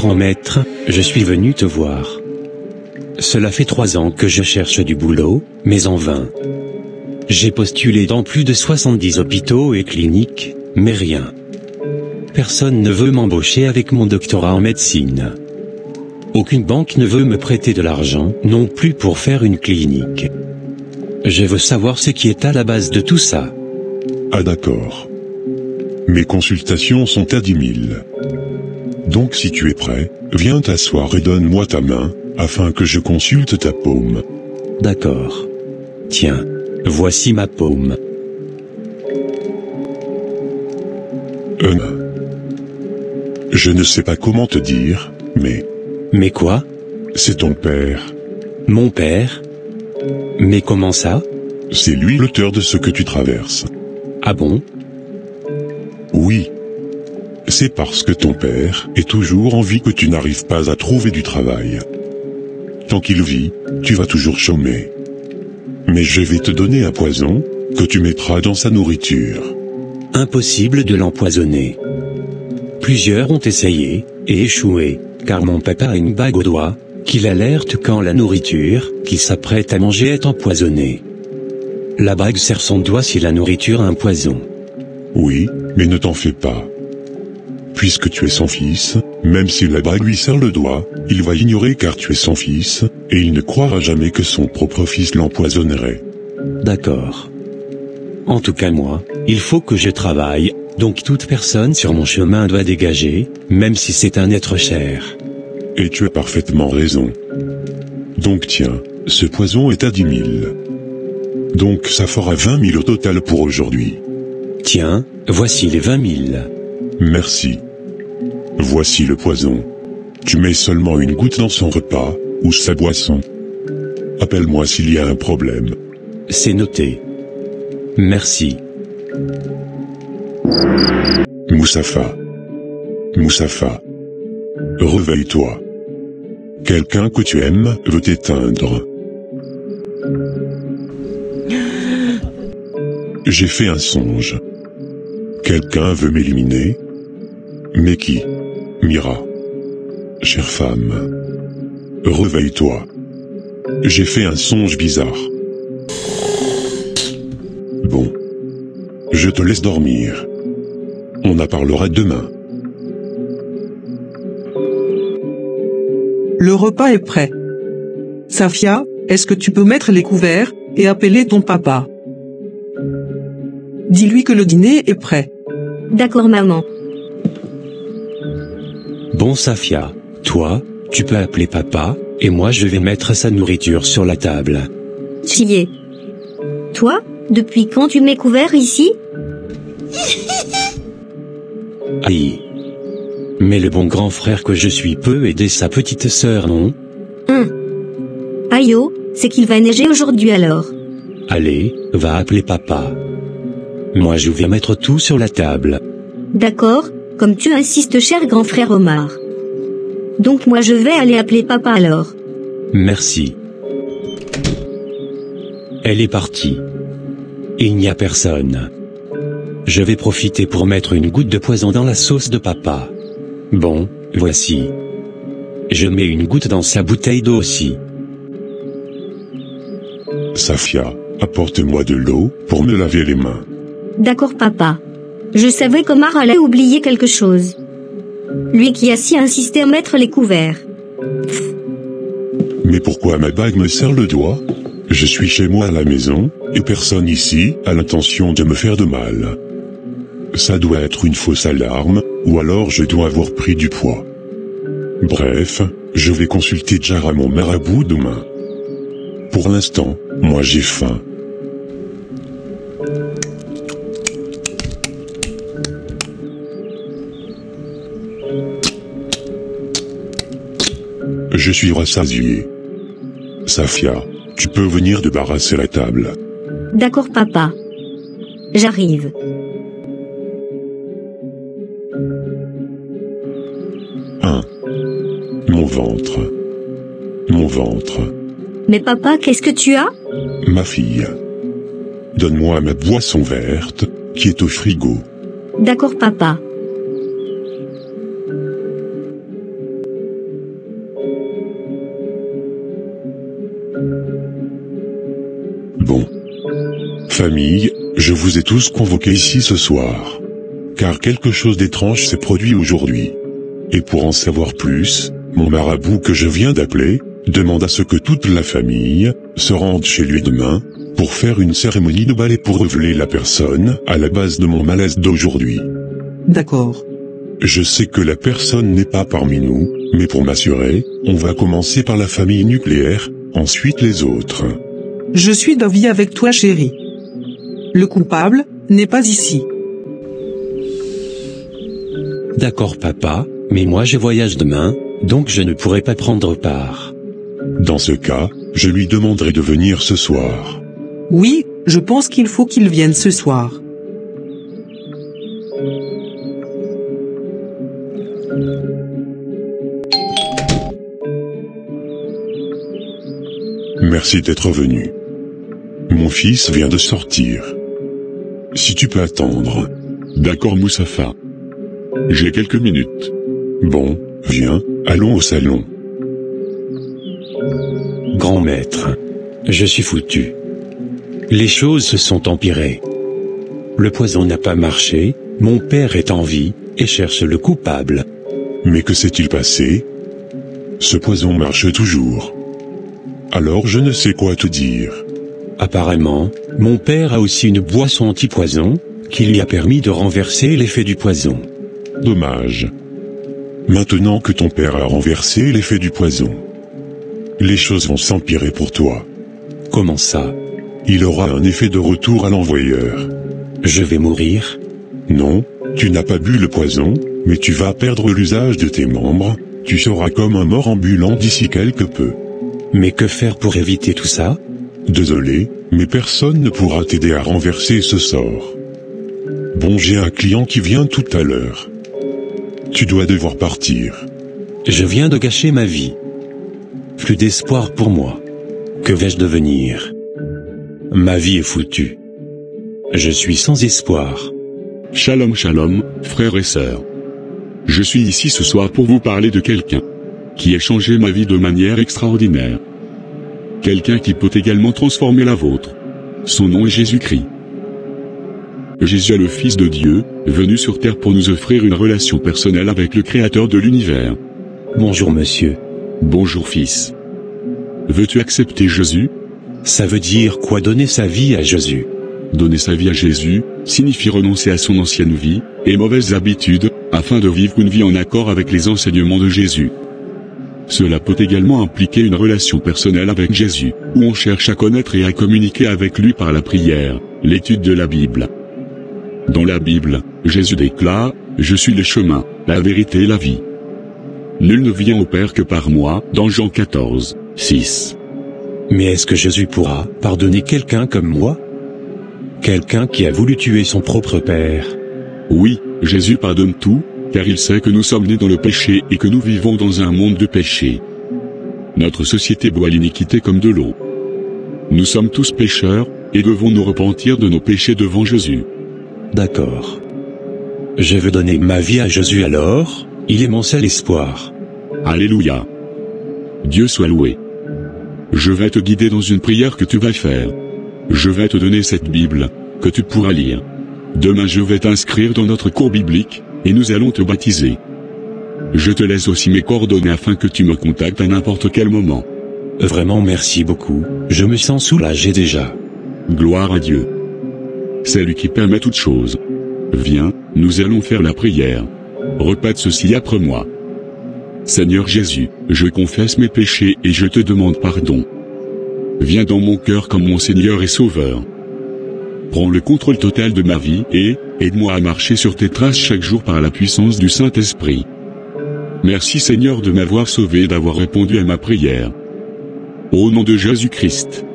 grand maître, je suis venu te voir. Cela fait 3 ans que je cherche du boulot, mais en vain. J'ai postulé dans plus de 70 hôpitaux et cliniques, mais rien. Personne ne veut m'embaucher avec mon doctorat en médecine. Aucune banque ne veut me prêter de l'argent, non plus pour faire une clinique. Je veux savoir ce qui est à la base de tout ça. Ah d'accord. Mes consultations sont à 10 000. Donc si tu es prêt, viens t'asseoir et donne-moi ta main, afin que je consulte ta paume. D'accord. Tiens, voici ma paume. Je ne sais pas comment te dire, mais... Mais quoi? C'est ton père. Mon père? Mais comment ça? C'est lui l'auteur de ce que tu traverses. Ah bon? Oui. C'est parce que ton père est toujours en vie que tu n'arrives pas à trouver du travail. Tant qu'il vit, tu vas toujours chômer. Mais je vais te donner un poison, que tu mettras dans sa nourriture. Impossible de l'empoisonner. Plusieurs ont essayé, et échoué, car mon papa a une bague au doigt, qu'il alerte quand la nourriture, qu'il s'apprête à manger est empoisonnée. La bague serre son doigt si la nourriture a un poison. Oui, mais ne t'en fais pas. Puisque tu es son fils, même si la bague lui serre le doigt, il va ignorer car tu es son fils, et il ne croira jamais que son propre fils l'empoisonnerait. D'accord. En tout cas moi, il faut que je travaille, donc toute personne sur mon chemin doit dégager, même si c'est un être cher. Et tu as parfaitement raison. Donc tiens, ce poison est à 10 000. Donc ça fera 20 000 au total pour aujourd'hui. Tiens, voici les 20 000. Merci. Voici le poison. Tu mets seulement une goutte dans son repas, ou sa boisson. Appelle-moi s'il y a un problème. C'est noté. Merci. Moustapha. Moustapha. Réveille-toi. Quelqu'un que tu aimes veut t'éteindre. J'ai fait un songe. Quelqu'un veut m'éliminer. Mais qui? Mira. Chère femme. Réveille-toi. J'ai fait un songe bizarre. Bon. Je te laisse dormir. On en parlera demain. Le repas est prêt. Safia, est-ce que tu peux mettre les couverts, et appeler ton papa? Dis-lui que le dîner est prêt. D'accord maman. Bon Safia, toi, tu peux appeler papa, et moi je vais mettre sa nourriture sur la table. Chier. Toi, depuis quand tu m'es couvert ici? Aïe. Mais le bon grand frère que je suis peut aider sa petite sœur, non? Aïe oh, c'est qu'il va neiger aujourd'hui alors. Allez, va appeler papa. Moi je vais mettre tout sur la table. D'accord, comme tu insistes cher grand frère Omar. Donc moi je vais aller appeler papa alors. Merci. Elle est partie. Il n'y a personne. Je vais profiter pour mettre une goutte de poison dans la sauce de papa. Bon, voici. Je mets une goutte dans sa bouteille d'eau aussi. Safia, apporte-moi de l'eau pour me laver les mains. D'accord papa. Je savais qu'Omar allait oublier quelque chose. Lui qui a si insisté à mettre les couverts. Mais pourquoi ma bague me serre le doigt? Je suis chez moi à la maison, et personne ici a l'intention de me faire de mal. Ça doit être une fausse alarme, ou alors je dois avoir pris du poids. Bref, je vais consulter Jara mon marabout demain. Pour l'instant, moi j'ai faim. Je suis rassasié. Safia, tu peux venir débarrasser la table. D'accord papa. J'arrive. Mon ventre. Mon ventre. Mais papa, qu'est-ce que tu as? Ma fille. Donne-moi ma boisson verte, qui est au frigo. D'accord papa. Famille, je vous ai tous convoqués ici ce soir. Car quelque chose d'étrange s'est produit aujourd'hui. Et pour en savoir plus, mon marabout que je viens d'appeler, demande à ce que toute la famille se rende chez lui demain, pour faire une cérémonie de balai pour révéler la personne à la base de mon malaise d'aujourd'hui. D'accord. Je sais que la personne n'est pas parmi nous, mais pour m'assurer, on va commencer par la famille nucléaire, ensuite les autres. Je suis d'avis avec toi, chérie. Le coupable n'est pas ici. D'accord papa, mais moi je voyage demain, donc je ne pourrai pas prendre part. Dans ce cas, je lui demanderai de venir ce soir. Oui, je pense qu'il faut qu'il vienne ce soir. Merci d'être venu. Mon fils vient de sortir. Si tu peux attendre. D'accord Moussafa. J'ai quelques minutes. Bon, viens, allons au salon. Grand maître, je suis foutu. Les choses se sont empirées. Le poison n'a pas marché, mon père est en vie, et cherche le coupable. Mais que s'est-il passé? Ce poison marche toujours. Alors je ne sais quoi te dire. Apparemment, mon père a aussi une boisson anti-poison, qui lui a permis de renverser l'effet du poison. Dommage. Maintenant que ton père a renversé l'effet du poison, les choses vont s'empirer pour toi. Comment ça? Il aura un effet de retour à l'envoyeur. Je vais mourir? Non, tu n'as pas bu le poison, mais tu vas perdre l'usage de tes membres, tu seras comme un mort ambulant d'ici quelque peu. Mais que faire pour éviter tout ça? Désolé, mais personne ne pourra t'aider à renverser ce sort. Bon, j'ai un client qui vient tout à l'heure. Tu dois devoir partir. Je viens de gâcher ma vie. Plus d'espoir pour moi. Que vais-je devenir? Ma vie est foutue. Je suis sans espoir. Shalom shalom, frères et sœurs. Je suis ici ce soir pour vous parler de quelqu'un qui a changé ma vie de manière extraordinaire. Quelqu'un qui peut également transformer la vôtre. Son nom est Jésus-Christ. Jésus est le Fils de Dieu, venu sur terre pour nous offrir une relation personnelle avec le Créateur de l'univers. Bonjour monsieur. Bonjour fils. Veux-tu accepter Jésus? Ça veut dire quoi donner sa vie à Jésus? Donner sa vie à Jésus, signifie renoncer à son ancienne vie, et mauvaises habitudes, afin de vivre une vie en accord avec les enseignements de Jésus. Cela peut également impliquer une relation personnelle avec Jésus, où on cherche à connaître et à communiquer avec lui par la prière, l'étude de la Bible. Dans la Bible, Jésus déclare, « Je suis le chemin, la vérité et la vie. Nul ne vient au Père que par moi » dans Jean 14, 6. Mais est-ce que Jésus pourra pardonner quelqu'un comme moi? Quelqu'un qui a voulu tuer son propre père? Oui, Jésus pardonne tout, car il sait que nous sommes nés dans le péché et que nous vivons dans un monde de péché. Notre société boit l'iniquité comme de l'eau. Nous sommes tous pécheurs, et devons nous repentir de nos péchés devant Jésus. D'accord. Je veux donner ma vie à Jésus alors, il est mon seul espoir. Alléluia. Dieu soit loué. Je vais te guider dans une prière que tu vas faire. Je vais te donner cette Bible, que tu pourras lire. Demain je vais t'inscrire dans notre cours biblique, et nous allons te baptiser. Je te laisse aussi mes coordonnées afin que tu me contactes à n'importe quel moment. Vraiment merci beaucoup, je me sens soulagé déjà. Gloire à Dieu. C'est lui qui permet toutes choses. Viens, nous allons faire la prière. Répète ceci après moi. Seigneur Jésus, je confesse mes péchés et je te demande pardon. Viens dans mon cœur comme mon Seigneur et Sauveur. Prends le contrôle total de ma vie et aide-moi à marcher sur tes traces chaque jour par la puissance du Saint-Esprit. Merci Seigneur de m'avoir sauvé et d'avoir répondu à ma prière. Au nom de Jésus-Christ.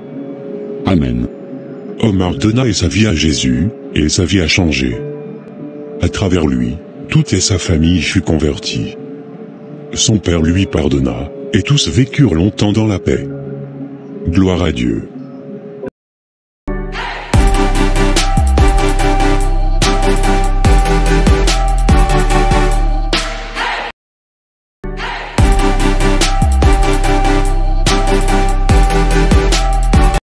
Amen. Omar donna sa vie à Jésus, et sa vie a changé. À travers lui, toute sa famille fut convertie. Son père lui pardonna, et tous vécurent longtemps dans la paix. Gloire à Dieu.